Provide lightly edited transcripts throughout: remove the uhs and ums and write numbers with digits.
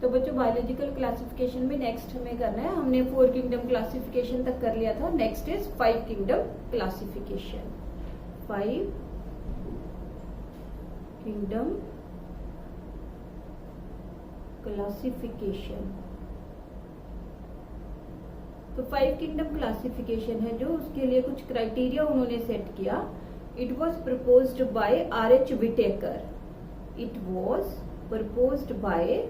तो बच्चों biological classification में नेक्स्ट हमें करना है, हमने 4 किंगडम क्लासिफिकेशन तक कर लिया था, next is 5 kingdom classification. 5 kingdom classification. तो 5 किंगडम क्लासिफिकेशन है जो, उसके लिए कुछ क्राइटेरिया उन्होंने सेट किया। It was proposed by R.H. Whittaker. It was proposed by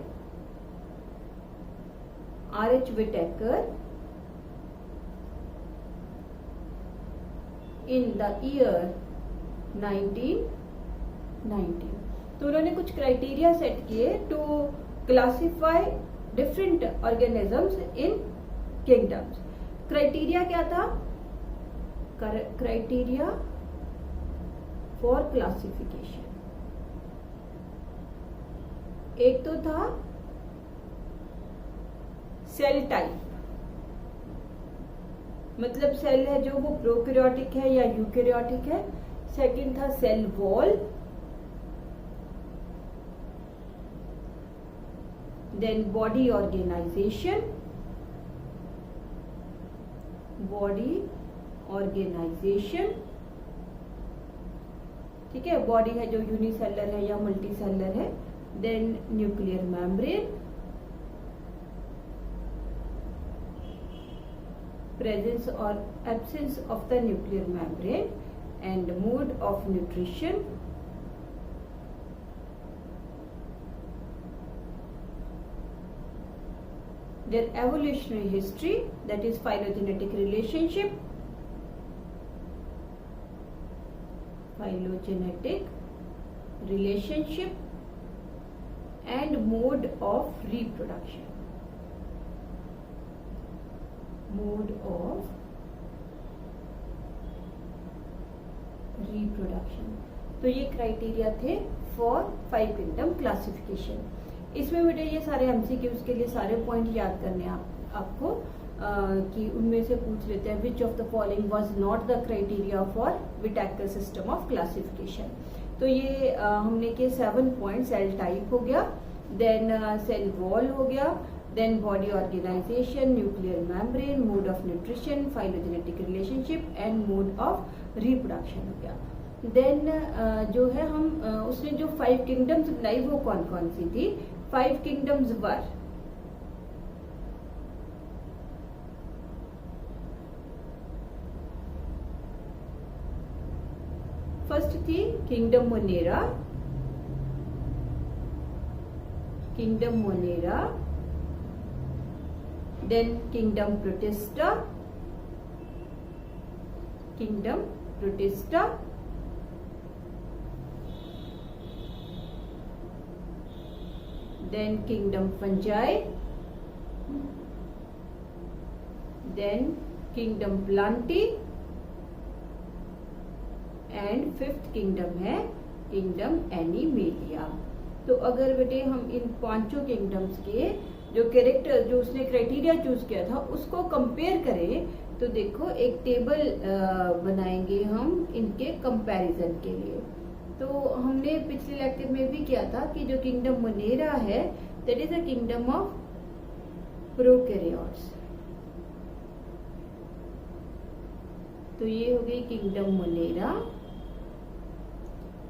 R.H. Whittaker in the year 1990। तो उन्होंने कुछ क्राइटेरिया सेट किए to classify different organisms in kingdoms. Criteria क्या था? Criteria for classification. एक तो था सेल टाइप, मतलब सेल है जो वो प्रोकैरियोटिक है या यूकैरियोटिक है। सेकंड था cell wall, then body organization, ठीक है, बॉडी है जो यूनिसेलर है या मल्टीसेलर है। देन न्यूक्लियर मेम्ब्रेन, प्रेजेंस और absence of the nuclear membrane, and mode of nutrition, their evolutionary history, that is phylogenetic relationship, and mode of reproduction, तो ये क्राइटेरिया थे फॉर 5 किंगडम क्लासिफिकेशन। इसमें बेटे ये सारे एमसीक्यूज के लिए सारे पॉइंट याद करने आपको कि उनमें से पूछ लेते हैं which of the following was not the criteria for Whittaker system of classification. तो ये हमने के 7 पॉइंट, सेल टाइप हो गया, देन सेल वॉल हो गया, then body organization, nuclear membrane, mode of nutrition, phylogenetic relationship and mode of reproduction हो गया। देन जो है हम उसने जो 5 किंगडम्स बनाई वो कौन कौन सी थी? 5 किंगडम्स वर फर्स्ट थी kingdom Monera, then kingdom Protista, then kingdom fungi, then kingdom plantae, and 5th kingdom है किंगडम एनिमेलिया। तो अगर बेटे हम इन 5 किंगडम्स के जो कैरेक्टर, जो उसने क्राइटेरिया चूज किया था उसको कंपेयर करें तो देखो एक टेबल बनाएंगे हम इनके कंपैरिजन के लिए। तो हमने पिछले लेक्चर में भी किया था कि जो किंगडम मोनेरा है that is a kingdom of prokaryotes. तो ये हो गई kingdom Monera,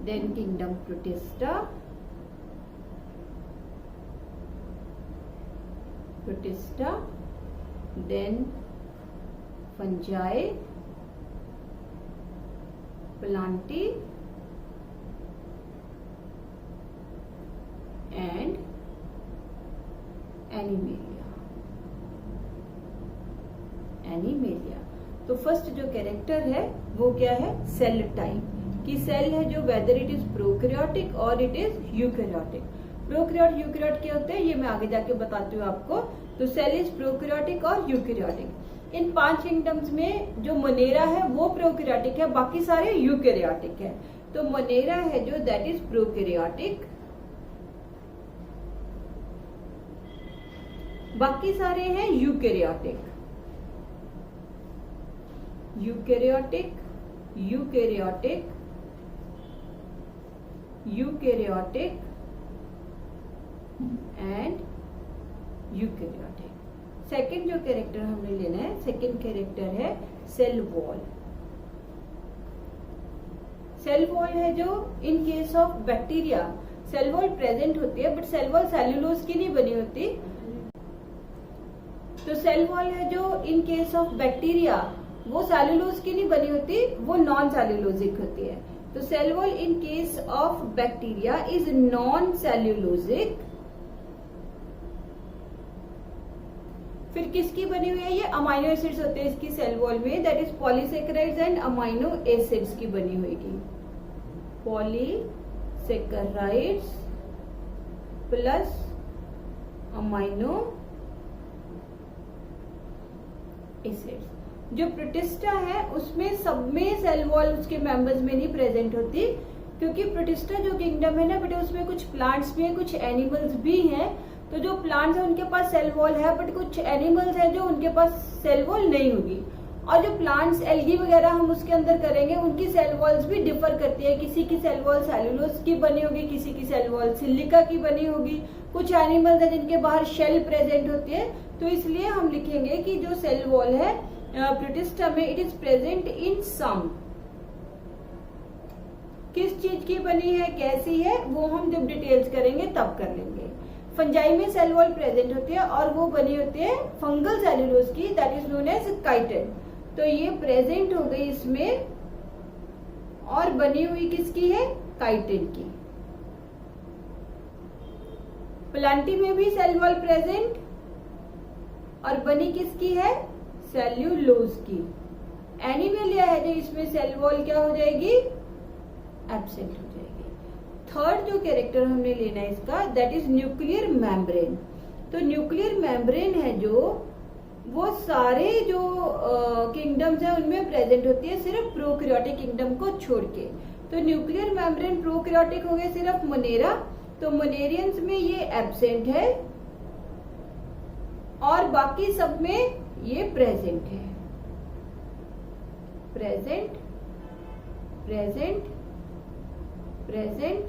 then kingdom Protista, then fungi, plantae and Animalia. तो फर्स्ट जो कैरेक्टर है वो क्या है? सेल टाइप, कि सेल है जो वेदर इट इज प्रोकैरियोटिक और it is eukaryotic. Prokaryote eukaryote क्या होते हैं ये मैं आगे जाके बताती हूँ आपको। तो सेल इज प्रोकैरियोटिक और यूकैरियोटिक। इन 5 किंगडम्स में जो मोनेरा है वो प्रोकैरियोटिक है, बाकी सारे यूकैरियोटिक है। तो मोनेरा है जो दैट इज प्रोकैरियोटिक, बाकी सारे हैं यूकैरियोटिक, एंड यूकैरियोटिक। सेकंड जो कैरेक्टर हमने लेना है, सेकंड कैरेक्टर है सेल वॉल। सेल वॉल है जो in case of bacteria cell wall present होती है, बट सेल वॉल सेल्यूलोज की नहीं बनी होती। तो सेल वॉल है जो इन केस ऑफ बैक्टीरिया वो सेल्यूलोज की नहीं बनी होती, वो नॉन सेल्यूलोजिक होती है। तो cell wall in case of bacteria is non cellulosic. फिर किसकी बनी हुई है? ये अमाइनो एसिड्स होते हैं इसकी सेल वॉल में, that is polysaccharides and amino acids की बनी होगी। Polysaccharides plus amino acids. जो प्रोटिस्टा है उसमें सब में सेल वॉल उसके मेंबर्स में नहीं प्रेजेंट होती, क्योंकि प्रोटिस्टा जो किंगडम है ना बेटा, उसमें कुछ प्लांट्स भी हैं, कुछ एनिमल्स भी हैं। तो जो प्लांट्स है उनके पास सेल वॉल है, बट कुछ एनिमल्स है जो उनके पास सेल वॉल नहीं होगी। और जो प्लांट्स एल्गी वगैरह हम उसके अंदर करेंगे, उनकी सेल वॉल्स भी डिफर करती है। किसी की सेल वॉल सेलुलोज की बनी होगी, किसी की सेल वॉल सिलिका की बनी होगी। कुछ एनिमल्स है जिनके बाहर शेल प्रेजेंट होती है। तो इसलिए हम लिखेंगे कि जो सेल वॉल है प्रोटिस्टा में, इट इज प्रेजेंट इन सम। किस चीज की बनी है, कैसी है, वो हम जब डिटेल्स करेंगे तब कर लेंगे। फंजाई में सेल वॉल प्रेजेंट होती है और वो बनी होती है फंगल सेल्यूलोज की, that is known as chitin. तो ये प्रेजेंट हो गई इसमें, और बनी हुई किसकी है? काइटिन की। प्लांटी में भी सेल वॉल प्रेजेंट और बनी किसकी है? सेल्यूलोज की। एनिमेलिया है जो इसमें सेल वॉल क्या हो जाएगी? एब्सेंट हो जाएगी। थर्ड जो कैरेक्टर हमने लेना है इसका, दैट इज न्यूक्लियर मेम्ब्रेन। तो न्यूक्लियर मेम्ब्रेन है जो, वो सारे जो किंगडम्स है उनमें प्रेजेंट होती है, सिर्फ प्रोकैरियोटिक किंगडम को छोड़ के। तो न्यूक्लियर मेम्ब्रेन प्रोकैरियोटिक हो गए सिर्फ मोनेरा, तो मोनेरियंस में ये एब्सेंट है और बाकी सब में ये प्रेजेंट है। Present present present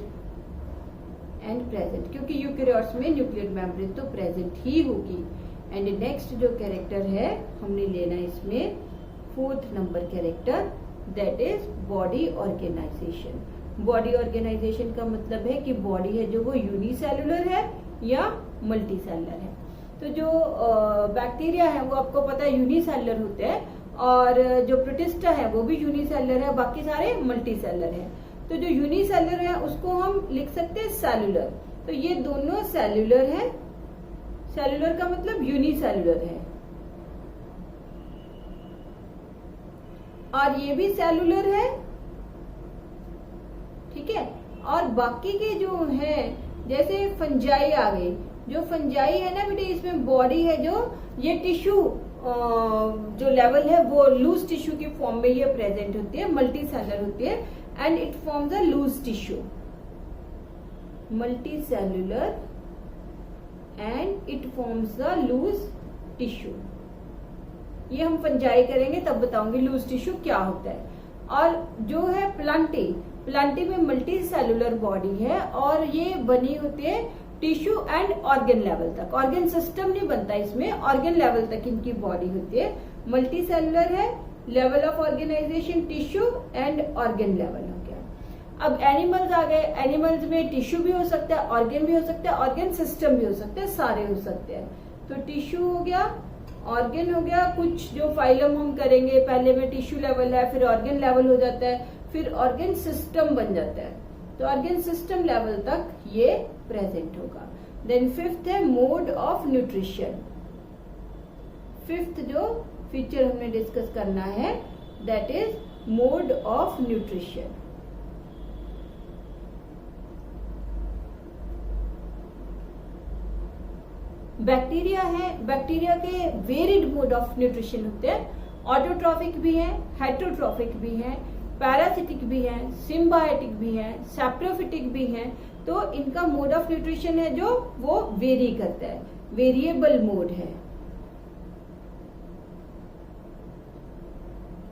and present, क्योंकि यूकैरियोट्स में न्यूक्लियर मेम्ब्रेन तो प्रेजेंट ही होगी। एंड नेक्स्ट जो कैरेक्टर है हमने लेना है इसमें, fourth number character, that is body organization. Body organization का मतलब है कि बॉडी है जो वो यूनिसेलुलर है या मल्टीसेलुलर है। तो जो बैक्टीरिया है वो आपको पता है यूनिसेलुलर होते हैं, और जो प्रोटिस्टा है वो भी यूनिसेलुलर है, बाकी सारे मल्टीसेलुलर है। तो जो यूनिसेलुलर है उसको हम लिख सकते हैं सेलुलर। तो ये दोनों सेलुलर है, सेलुलर का मतलब यूनिसेलुलर है, और ये भी सेलुलर है, ठीक है। और बाकी के जो है, जैसे फंजाई आ गई, जो फंजाई है ना बेटे, इसमें बॉडी है जो, ये टिश्यू जो लेवल है वो लूज टिश्यू की फॉर्म में ये प्रेजेंट होती है, मल्टी सेलुलर होती है, and it forms a loose tissue, multi cellular and it forms a loose tissue. ये हम फंजाई करेंगे तब बताऊंगी लूज टिश्यू क्या होता है। और जो है प्लांटी, प्लांटी में मल्टी सेलुलर बॉडी है और ये बनी होती है टिश्यू एंड ऑर्गन लेवल तक। ऑर्गन सिस्टम नहीं बनता इसमें, ऑर्गन लेवल तक इनकी बॉडी होती है। मल्टी सेलुलर है, level of organization tissue and organ level हो गया। अब एनिमल्स आ गए, एनिमल्स में टिश्यू भी हो सकता है, ऑर्गन भी हो सकता है, ऑर्गन सिस्टम भी हो सकता है, सारे हो सकते हैं। तो टिश्यू हो गया, ऑर्गन हो गया, कुछ जो फाइलम हम करेंगे पहले में टिश्यू लेवल है, फिर ऑर्गन लेवल हो जाता है, फिर ऑर्गन सिस्टम बन जाता है। तो ऑर्गन सिस्टम लेवल तक ये प्रेजेंट होगा। देन फिफ्थ है मोड ऑफ न्यूट्रिशन। फिफ्थ जो फीचर हमने डिस्कस करना है, that is mode of nutrition. Bacteria है, बैक्टीरिया के वेरिड मोड ऑफ न्यूट्रिशन होते हैं। ऑटोट्रॉफिक भी है, हेटरोट्रॉफिक भी है, पैरासिटिक भी है, सिम्बायोटिक भी है, सैप्रोफिटिक भी है। तो इनका मोड ऑफ न्यूट्रिशन है जो वो वेरी करता है, वेरिएबल मोड है।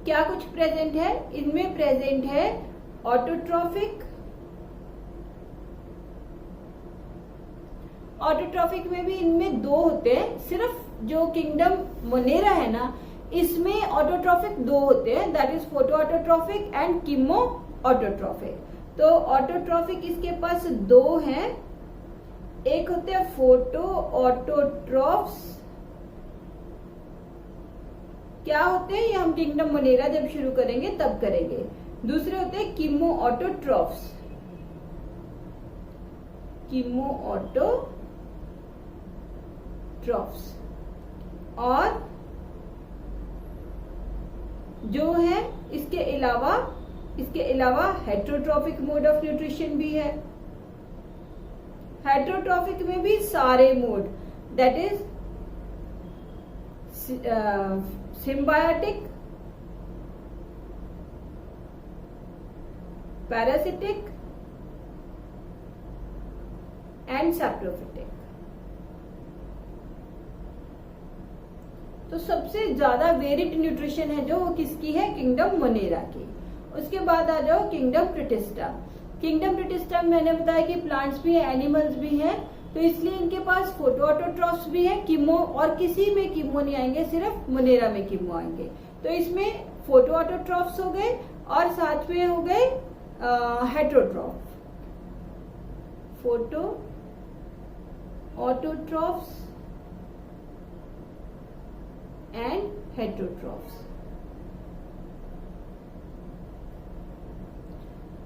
क्या कुछ प्रेजेंट है इनमें? प्रेजेंट है ऑटोट्रॉफिक, ऑटोट्रॉफिक में भी इनमें दो होते हैं, सिर्फ जो किंगडम मोनेरा है ना, इसमें ऑटोट्रॉफिक दो होते हैं, that is photo autotrophic and chemo autotrophic. तो ऑटोट्रॉफिक इसके पास दो हैं, एक होते हैं फोटो ऑटोट्रॉफ्स, क्या होते हैं ये हम किंगडम मोनेरा जब शुरू करेंगे तब करेंगे। दूसरे होते हैं कीमो ऑटोट्रॉफ्स, कीमो ऑटोट्रॉफ्स। और जो है इसके अलावा हेट्रोट्रॉफिक मोड ऑफ न्यूट्रिशन भी है। हेट्रोट्रॉफिक में भी सारे mode, that is symbiotic, parasitic and saprophytic. तो सबसे ज्यादा वेरिड न्यूट्रिशन है जो वो किसकी है, किंगडम मोनेरा की। उसके बाद आ जाओ किंगडम प्रोटिस्टा। किंगडम प्रोटिस्टा में मैंने बताया कि प्लांट्स भी है, एनिमल्स भी हैं, तो इसलिए इनके पास फोटो ऑटोट्रॉफ्स भी है। कीमो और किसी में कीमो नहीं आएंगे, सिर्फ मोनेरा में कीमो आएंगे। तो इसमें फोटो ऑटोट्रॉफ्स हो गए और साथ में हो गए heterotroph, photo autotrophs and heterotrophs.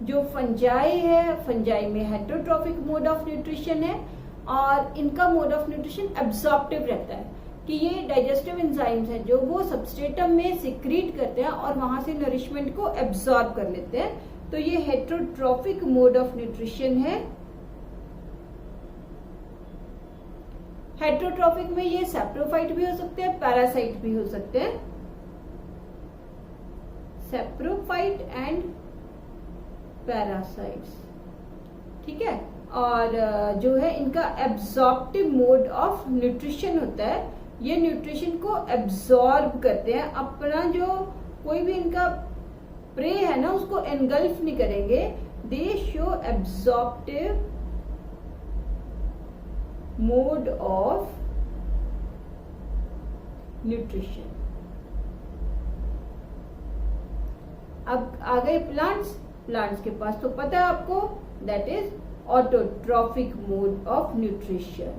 जो फंजाई है, फंजाई में हेट्रोट्रॉफिक मोड ऑफ न्यूट्रिशन है और इनका मोड ऑफ न्यूट्रिशन एब्जॉर्प्टिव रहता है कि ये डाइजेस्टिव एंजाइम्स हैं जो वो सबस्ट्रेटम में सिक्रीट करते हैं और वहां से नरिशमेंट को एब्जॉर्ब कर लेते हैं। तो ये हेट्रोट्रॉफिक मोड ऑफ न्यूट्रिशन है। हेट्रोट्रॉफिक में ये सैप्रोफाइट भी हो सकते हैं, पैरासाइट भी हो सकते हैं, सैप्रोफाइट एंड पैरासाइट्स, ठीक है। और जो है इनका एब्जॉर्प्टिव मोड ऑफ न्यूट्रिशन होता है, ये न्यूट्रिशन को एब्जॉर्ब करते हैं, अपना जो कोई भी इनका प्रे है ना उसको एनगल्फ नहीं करेंगे। दे show absorptive mode of nutrition. अब आ गए प्लांट्स के पास, तो पता है आपको that is autotrophic mode of nutrition.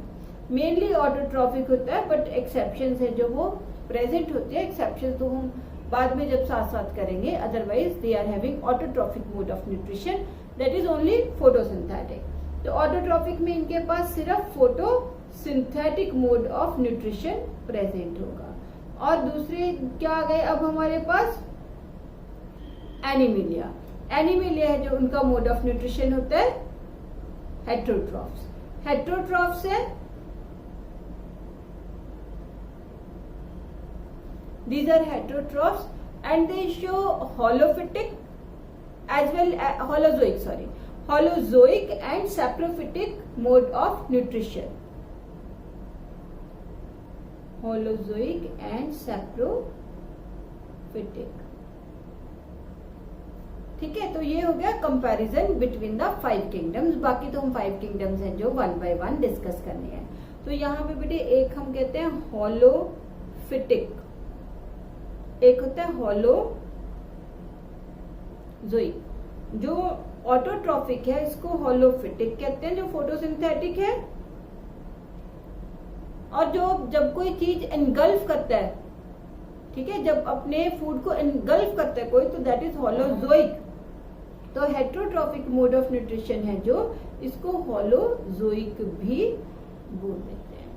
Mainly autotrophic होता है, बट एक्सेप्शंस है जो वो प्रेजेंट होते हैं। एक्सेप्शंस तो हम बाद में जब साथ साथ करेंगे, otherwise they are having autotrophic mode of nutrition, that is only photosynthetic. तो ऑटोट्रॉफिक में इनके पास सिर्फ photosynthetic mode of nutrition present होगा। और दूसरे क्या आ गए अब हमारे पास, एनिमिलिया। एनिमिलिया है जो उनका मोड ऑफ न्यूट्रिशन होता है हेट्रोट्रॉफ्स। हेट्रोट्रॉफ्स है, these are heterotrophs and they show holophytic as well holozoic and saprophytic mode of nutrition, holozoic and saprophytic, ठीक है। तो ये हो गया कंपैरिजन बिटवीन द 5 किंगडम्स। बाकी तो हम 5 किंगडम्स हैं जो 1 बाय 1 डिस्कस करने हैं। तो यहाँ पे बेटे एक हम कहते हैं होलोफिटिक, एक होता है होलोजोइक। जो ऑटोट्रॉफिक है इसको होलोफिटिक कहते हैं, जो फोटोसिंथेटिक है। और जो जब कोई चीज एनगल्फ करता है, ठीक है, जब अपने फूड को एनगल्फ करता है कोई, तो दैट इज होलोजोइक। तो हेट्रोट्रॉफिक मोड ऑफ न्यूट्रिशन है जो इसको होलोजोइक भी बोल देते हैं।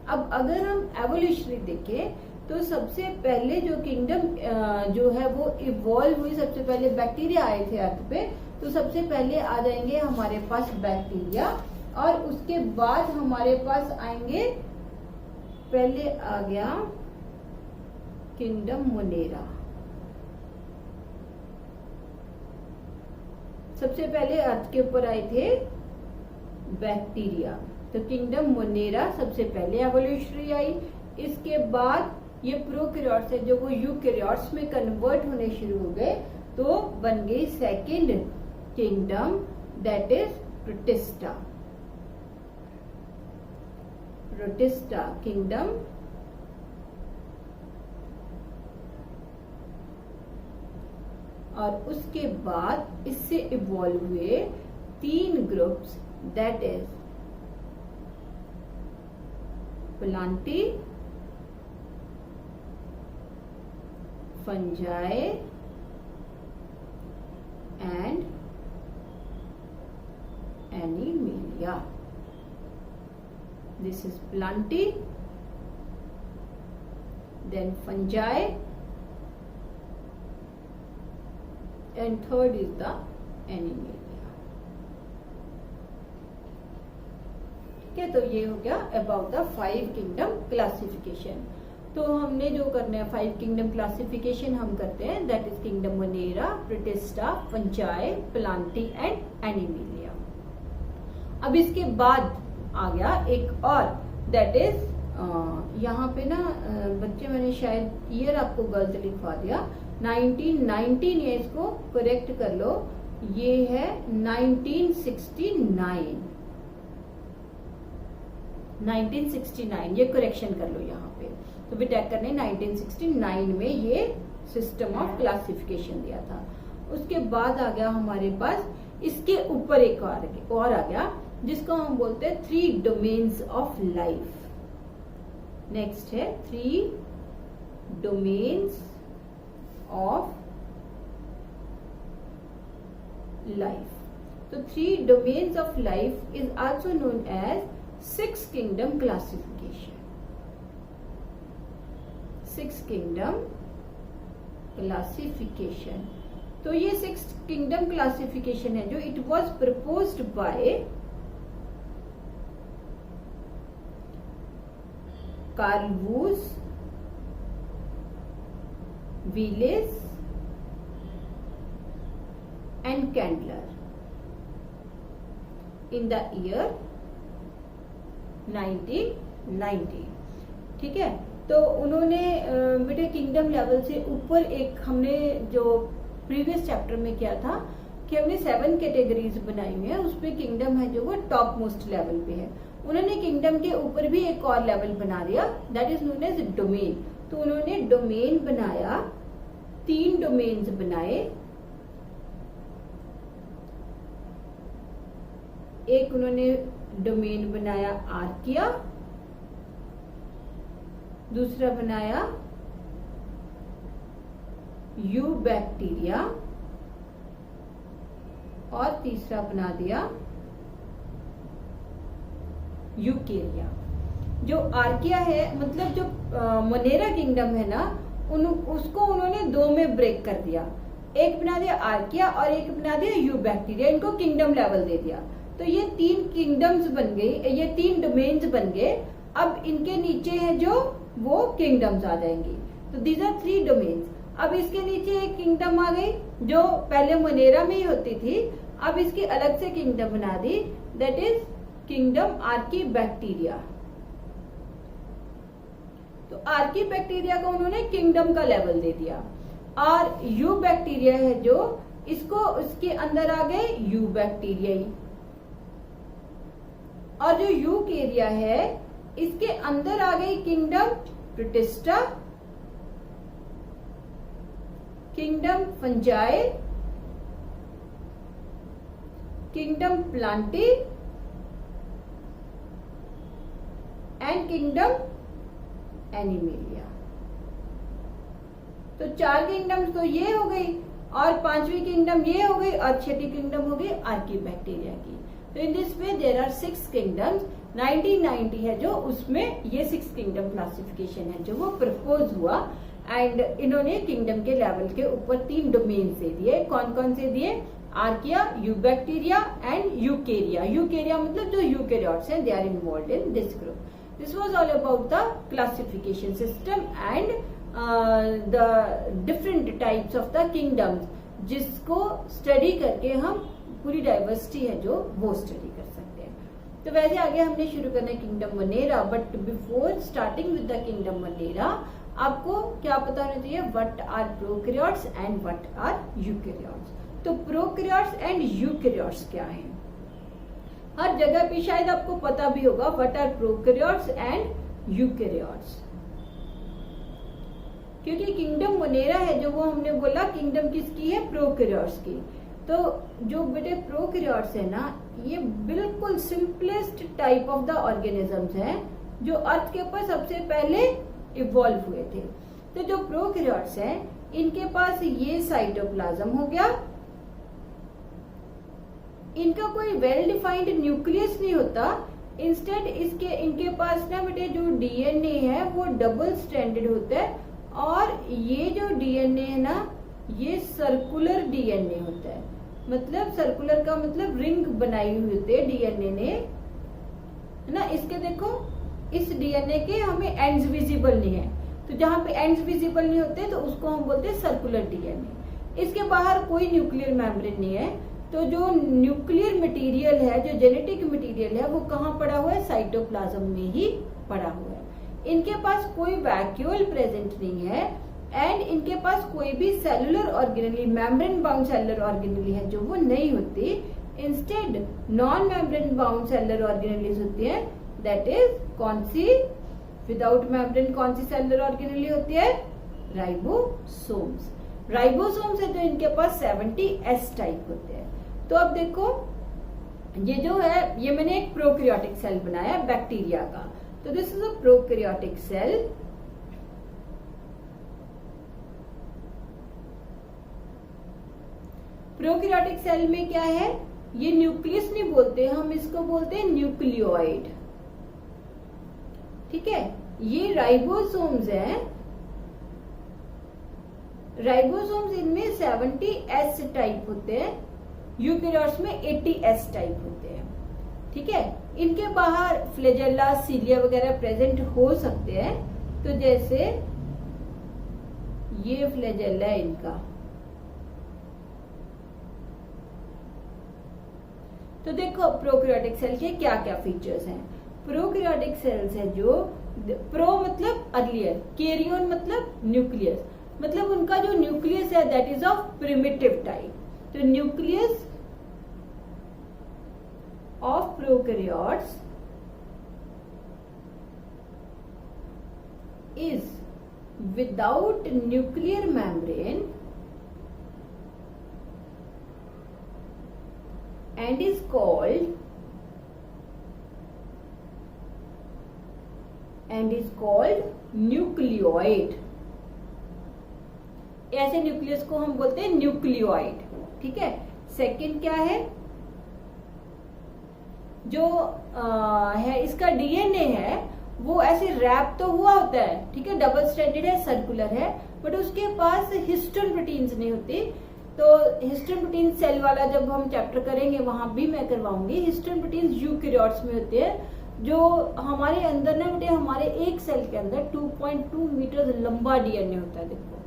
अब अगर हम एवोल्यूशनरी देखें तो सबसे पहले जो किंगडम जो है वो इवॉल्व हुई, सबसे पहले बैक्टीरिया आए थे अर्थ पे। तो सबसे पहले आ जाएंगे हमारे पास बैक्टीरिया और उसके बाद हमारे पास आएंगे, पहले आ गया किंगडम मोनेरा। सबसे पहले अर्थ के ऊपर आए थे बैक्टीरिया, तो किंगडम मोनेरा सबसे पहले एवोल्यूशनरी आई। इसके बाद ये प्रोकैरियोट्स है जो वो यूकैरियोट्स में कन्वर्ट होने शुरू हो गए, तो बन गई second kingdom, that is protista. Protista kingdom, और उसके बाद इससे इवॉल्व हुए 3 groups, that is Plantae, fungi and animalia. This is plantae, then fungi, and third is the animalia. ठीक है, तो ये हो गया अबाउट द 5 किंगडम क्लासिफिकेशन. तो हमने जो करना है 5 किंगडम क्लासिफिकेशन हम करते हैं, that is kingdom Monera, protista, fungi, plantae and animalia. अब इसके बाद आ गया एक और, दैट इज यहाँ पे ना बच्चे मैंने शायद ईयर आपको गलत लिखवा दिया, 1919 है, इसको करेक्ट कर लो, ये है 1969. 1969 ये करेक्शन कर लो यहाँ पे. तो भी टैग करने 1969 में ये सिस्टम ऑफ क्लासिफिकेशन दिया था. उसके बाद आ गया हमारे पास इसके ऊपर एक और आ गया, जिसको हम बोलते हैं 3 डोमेन्स ऑफ लाइफ. नेक्स्ट है 3 डोमेन्स ऑफ लाइफ. तो 3 domains of life is also known as 6 kingdom classification. 6 kingdom classification. तो ये 6 किंगडम क्लासिफिकेशन है जो it was proposed by Carl Woese, Wheelis and Kandler in the year 1990. ठीक है, तो उन्होंने बेटे किंगडम लेवल से ऊपर एक हमने जो प्रीवियस चैप्टर में किया था कि हमने 7 कैटेगरीज बनाई हुई है, उसपे किंगडम है जो वो टॉप मोस्ट लेवल पे है. उन्होंने किंगडम के ऊपर भी एक और लेवल बना दिया, that is known as domain. तो उन्होंने डोमेन बनाया, 3 डोमेन्स बनाए. एक उन्होंने डोमेन बनाया आर्किया, दूसरा बनाया यूबैक्टीरिया, और तीसरा बना दिया यूकेरिया. जो आर्किया है, मतलब जो मोनेरा किंगडम है ना, उसको उन्होंने 2 में ब्रेक कर दिया. एक बना दिया आर्किया और एक बना दिया यूबैक्टीरिया. इनको किंगडम लेवल दे दिया. तो ये 3 किंगडम्स बन गई, ये 3 डोमेन्स बन गए. अब इनके नीचे है जो वो किंगडम्स आ जाएंगी. तो दीज आर 3 डोमेन्स. अब इसके नीचे एक किंगडम आ गई जो पहले मोनेरा में ही होती थी, अब इसकी अलग से किंगडम बना दी, दैट इज किंगडम आर्कीबैक्टीरिया. तो आर्कीबैक्टीरिया को उन्होंने किंगडम का लेवल दे दिया. और यूबैक्टीरिया है जो, इसको उसके अंदर आ गए यूबैक्टीरिया ही. और जो यूकेरिया है, इसके अंदर आ गई kingdom protista, kingdom fungi, kingdom Plantae and kingdom Animalia. तो 4 किंगडम तो ये हो गई, और 5वीं किंगडम ये हो गई, और 6ठी किंगडम हो गई आर्कीबैक्टीरिया की. तो in this way there are 6 kingdoms. 1990 है जो, उसमें ये 6 किंगडम क्लासिफिकेशन है जो वो प्रपोज हुआ. एंड इन्होंने किंगडम के लेवल के ऊपर 3 डोमेन से दिए. कौन कौन से दिए? Archaea, eubacteria and eukarya. Eukarya मतलब जो यूकेरियोट्स हैं, they are involved in this group. This was all about the classification system and the different types of the kingdoms, जिसको स्टडी करके हम पूरी डाइवर्सिटी है जो वो स्टडी कर सकते हैं. तो वैसे आगे हमने शुरू करना है kingdom Monera. But before starting with the kingdom Monera, आपको क्या पता होना चाहिए? What are prokaryotes and what are eukaryotes. तो प्रोकैरियोट्स एंड यूकैरियोट्स क्या हैं? हर जगह पे शायद आपको पता भी होगा what are prokaryotes and eukaryotes, क्योंकि किंगडम मोनेरा है जो वो हमने बोला किंगडम किसकी है, प्रोकैरियोट्स की। तो जो बेटे प्रोकैरियोट्स है ना, ये बिल्कुल simplest type of the organisms हैं जो अर्थ के ऊपर सबसे पहले इवॉल्व हुए थे। तो जो प्रोकैरियोट्स हैं इनके पास ये साइटोप्लाज्म हो गया, इनका कोई वेल डिफाइंड न्यूक्लियस नहीं होता, इंस्टेड इनके पास ना बेटे जो डीएनए है वो डबल स्ट्रैंडेड होता है, और ये जो डीएनए है ना ये सर्कुलर डीएनए होता है। मतलब सर्कुलर का मतलब रिंग बनाई हुई होती है डीएनए ने, है ना। इसके देखो इस डीएनए के हमें एंड्स विजिबल नहीं है, तो जहां पे एंड्स विजिबल नहीं होते तो उसको हम बोलते हैं सर्कुलर डीएनए। इसके बाहर कोई न्यूक्लियर मेम्ब्रेन नहीं है, तो जो न्यूक्लियर मटेरियल है, जो जेनेटिक मटेरियल है, वो कहाँ पड़ा हुआ है, साइटोप्लाज्म में ही पड़ा हुआ है। इनके पास कोई वैक्यूल प्रेजेंट नहीं है, एंड इनके पास कोई भी cellular organelle, membrane bound cellular organelle है जो वो नहीं होती। Instead non membrane bound cellular organelles होती है, दैट इज कौन सी, विदाउट मेम्ब्रेन कौन सी सेलुलर ऑर्गेनेली होती है, राइबोसोम्स। राइबोसोम्स है जो इनके पास 70S टाइप होते हैं। तो अब देखो ये जो है, ये मैंने एक प्रोकैरियोटिक सेल बनाया बैक्टीरिया का, तो this is a prokaryotic cell. Prokaryotic cell में क्या है, ये न्यूक्लियस नहीं बोलते, हम इसको बोलते हैं न्यूक्लियोइड, ठीक है। ये राइबोसोम्स हैं, राइबोसोम्स इनमें 70S टाइप होते हैं, यूकैरियोट्स में 80S टाइप होते हैं, ठीक है। इनके बाहर फ्लैजेला, सीलिया वगैरह प्रेजेंट हो सकते हैं, तो जैसे ये फ्लैजेला है इनका, तो देखो प्रोकैरियोटिक सेल के क्या क्या फीचर्स हैं। प्रोकैरियोटिक सेल्स है जो, प्रो मतलब अर्लियर, कैरियन मतलब न्यूक्लियस, मतलब उनका जो न्यूक्लियस है that is of primitive type. तो nucleus of prokaryotes is without nuclear membrane and is called nucleoid. ऐसे न्यूक्लियस को हम बोलते हैं न्यूक्लियोइड, ठीक है। सेकंड क्या है, जो है इसका डीएनए है वो ऐसे रैप तो हुआ होता है, ठीक है, डबल स्ट्रैंडेड है, सर्कुलर है, बट उसके पास हिस्टोन प्रोटीन्स नहीं होती। तो हिस्टोन प्रोटीन सेल वाला जब हम चैप्टर करेंगे वहां भी मैं करवाऊंगी। हिस्टोन प्रोटीन यूकैरियोट्स में होते हैं, जो हमारे अंदर ना बेटे, हमारे एक सेल के अंदर 2.2 मीटर लंबा डीएनए होता है। देखो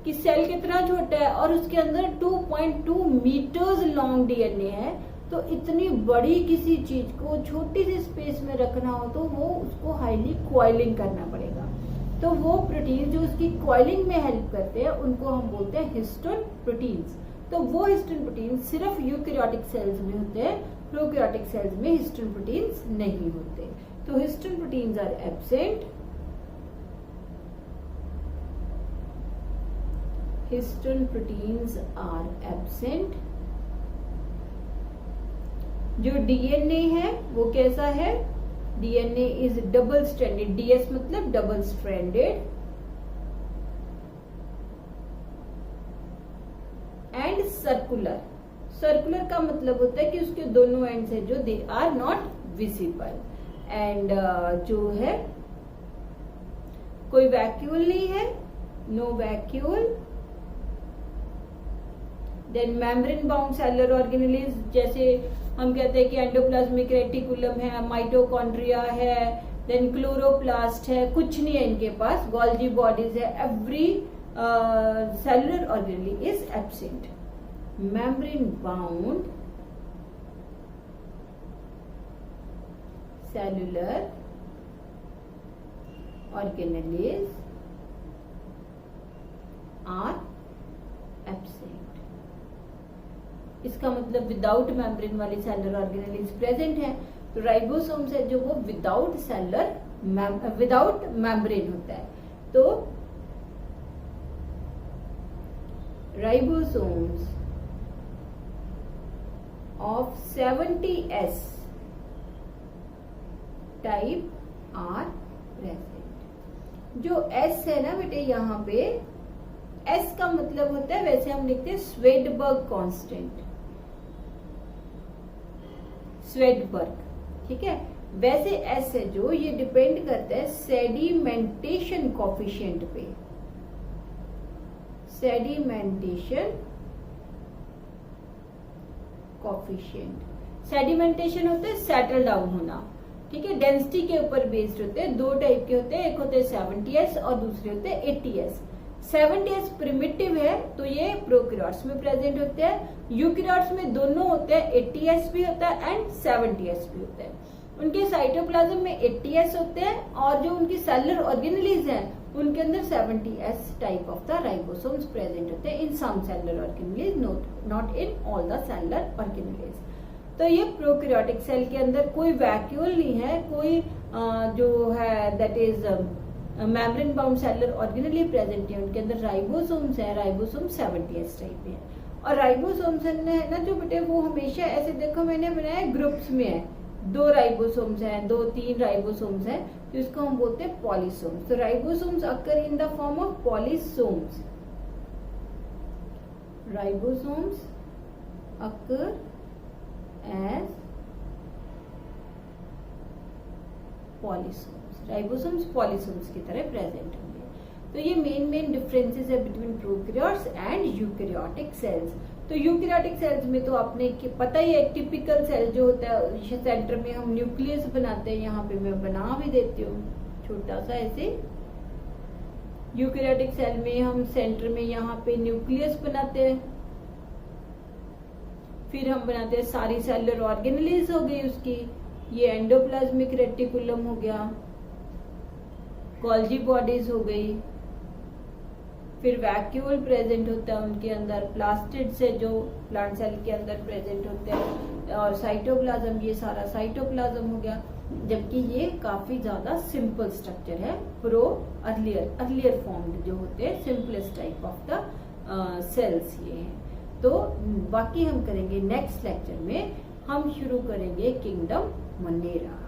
कि सेल कितना छोटा है और उसके अंदर 2.2 मीटर्स लॉन्ग डीएनए है। तो इतनी बड़ी किसी चीज को छोटी सी स्पेस में रखना हो तो वो उसको हाईली कॉइलिंग करना पड़ेगा। तो वो प्रोटीन जो उसकी कॉइलिंग में हेल्प करते हैं उनको हम बोलते हैं हिस्टोन प्रोटीन्स। तो वो हिस्टोन प्रोटीन सिर्फ यूकैरियोटिक सेल्स में होते हैं, प्रोकैरियोटिक सेल्स में हिस्टोन प्रोटीन्स नहीं होते। तो histone proteins are absent, histone proteins are absent. जो डीएनए है वो कैसा है, DNA is double stranded, DS मतलब double stranded, and circular. Circular का मतलब होता है कि उसके दोनों एंड्स है जो they are not visible, and जो है कोई वैक्यूल नहीं है, no vacuole. Then membrane bound cellular organelles, जैसे हम कहते हैं कि एंडोप्लाज्मिक रेटिकुलम है, माइटोकॉन्ड्रिया है, देन क्लोरोप्लास्ट है, कुछ नहीं है इनके पास, गोल्जी बॉडीज है। Every cellular organelle is absent. Membrane bound cellular organelles are absent. इसका मतलब विदाउट मेम्ब्रेन वाली सेलुलर ऑर्गेनेल्स प्रेजेंट है। तो राइबोसोम्स है जो वो विदाउट मेम्ब्रेन होता है। तो ribosomes of 70S type are present. जो S है ना बेटे, यहाँ पे S का मतलब होता है, वैसे हम लिखते हैं स्वेडबर्ग कांस्टेंट, स्वेडबर्ग, ठीक है। वैसे S है जो, ये डिपेंड करता है सेडिमेंटेशन कोफिशिएंट पे, सेडिमेंटेशन कोफिशिएंट। सेडिमेंटेशन होता है सेटल डाउन होना, ठीक है, डेंसिटी के ऊपर बेस्ड होते हैं। दो टाइप के होते हैं, एक होते हैं 70S और दूसरे होते हैं 80S। 70S प्रिमिटिव है तो ये प्रोकैरियोट्स में प्रेजेंट होते हैं, यूकैरियोट्स में दोनों होते हैं, 80S भी होता है एंड 70S भी होता है। उनके साइटोप्लाज्म में 80S होते हैं और जो उनकी सेलुलर ऑर्गेनेल्स हैं उनके अंदर 70S type of the ribosomes present होते हैं in some cellular organelles, not in all the cellular organelles. तो ये प्रोकैरियोटिक सेल के अंदर कोई वैक्यूल नहीं है, कोई जो है that is membrane bound cellular organelle present है, उनके अंदर राइबोसोम्स है, राइबोसोम 70S टाइप है। और राइबोसोम्स है ना जो बेटे, वो हमेशा ऐसे देखो मैंने बनाया ग्रुप्स में है, 2 राइबोसोम्स हैं, 2-3 राइबोसोम्स हैं, तो इसको हम बोलते हैं पॉलीसोम्स। तो ribosomes occur in the form of polysomes, ribosomes occur as polysomes, ribosomes polysomes की तरह प्रेजेंट होंगे। तो ये मेन डिफरेंसेस है between prokaryotes and eukaryotic cells. तो यूकैरियोटिक सेल्स में तो आपने पता ही है, टिपिकल सेल जो होता है सेंटर में हम न्यूक्लियस बनाते हैं, यहाँ पे मैं बना भी देती हूँ छोटा सा ऐसे। यूकैरियोटिक सेल में हम सेंटर में यहाँ पे न्यूक्लियस बनाते हैं, फिर हम बनाते हैं सारी सेलुलर ऑर्गेनेल्स हो गई उसकी, ये एंडोप्लाज्मिक रेटिकुलम हो गया, गोल्जी बॉडीज हो गई, फिर वैक्यूल प्रेजेंट होता है उनके अंदर, प्लास्टिड्स है जो प्लांट सेल के अंदर प्रेजेंट होते हैं, और साइटोप्लाज्म, ये सारा साइटोप्लाज्म हो गया। जबकि ये काफी ज्यादा सिंपल स्ट्रक्चर है, अर्लियर फॉर्म्ड जो होते हैं, simplest type of the cells ये हैं। तो बाकी हम करेंगे नेक्स्ट लेक्चर में, हम शुरू करेंगे किंगडम मोनेरा।